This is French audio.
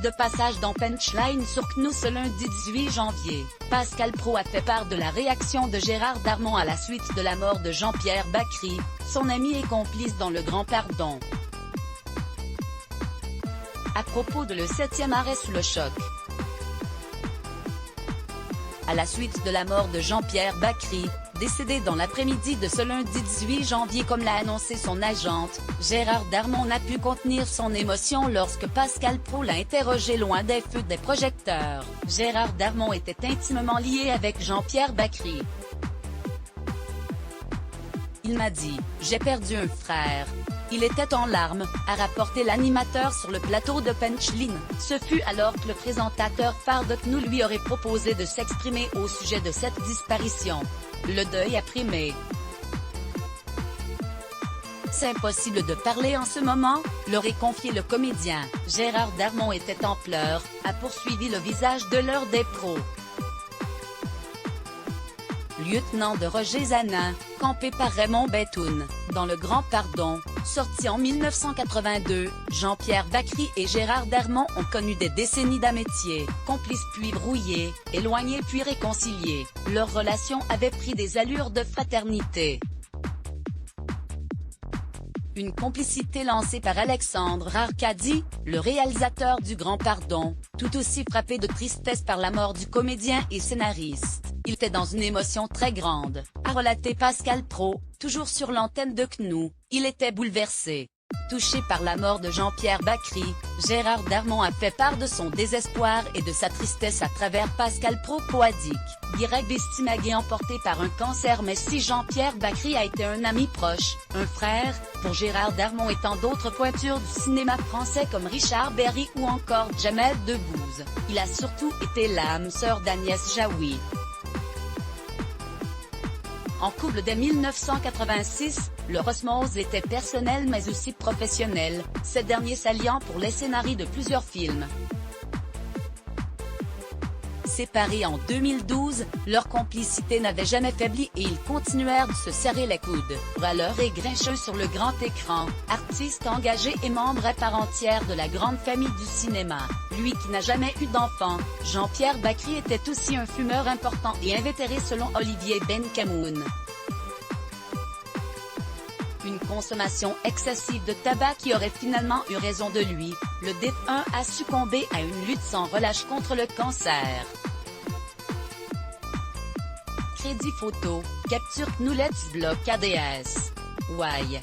de passage dans Punchline sur CNU ce lundi 18 janvier. Pascal Praud a fait part de la réaction de Gérard Darmon à la suite de la mort de Jean-Pierre Bacry, son ami et complice dans Le Grand Pardon. À propos de le 7e arrêt sous le choc. À la suite de la mort de Jean-Pierre Bacry, décédé dans l'après-midi de ce lundi 18 janvier comme l'a annoncé son agente, Gérard Darmon n'a pu contenir son émotion lorsque Pascal Praud l'a interrogé loin des feux des projecteurs. Gérard Darmon était intimement lié avec Jean-Pierre Bacry. Il m'a dit « J'ai perdu un frère. Il était en larmes », a rapporté l'animateur sur le plateau de Punchline. Ce fut alors que le présentateur phare de CNU lui aurait proposé de s'exprimer au sujet de cette disparition. Le deuil a primé. C'est impossible de parler en ce moment, l'aurait confié le comédien. Gérard Darmon était en pleurs, a poursuivi le visage de l'heure des pros. Lieutenant de Roger Zanin, campé par Raymond Betoun, dans Le Grand Pardon, sorti en 1982, Jean-Pierre Bacry et Gérard Darmon ont connu des décennies d'amitié, complices puis brouillés, éloignés puis réconciliés. Leur relation avait pris des allures de fraternité. Une complicité lancée par Alexandre Arcadi, le réalisateur du Grand Pardon, tout aussi frappé de tristesse par la mort du comédien et scénariste. Il était dans une émotion très grande, a relaté Pascal Praud, toujours sur l'antenne de CNU. Il était bouleversé. Touché par la mort de Jean-Pierre Bacry, Gérard Darmon a fait part de son désespoir et de sa tristesse à travers Pascal Praud poétique. Guirec Bestimagé emporté par un cancer. Mais si Jean-Pierre Bacry a été un ami proche, un frère, pour Gérard Darmon et tant d'autres pointures du cinéma français comme Richard Berry ou encore Jamel Debbouze, il a surtout été l'âme sœur d'Agnès Jaoui. En couple dès 1986, leur osmose était personnelle mais aussi professionnelle, ces derniers s'alliant pour les scénarios de plusieurs films. Séparés en 2012, leur complicité n'avait jamais faibli et ils continuèrent de se serrer les coudes. Valeur et grincheux sur le grand écran, artiste engagé et membre à part entière de la grande famille du cinéma. Lui qui n'a jamais eu d'enfant, Jean-Pierre Bacry était aussi un fumeur important et invétéré selon Olivier Benkamoun. Une consommation excessive de tabac qui aurait finalement eu raison de lui, le défunt a succombé à une lutte sans relâche contre le cancer. Crédit photo, capture CNU Let's Block ADS. Why?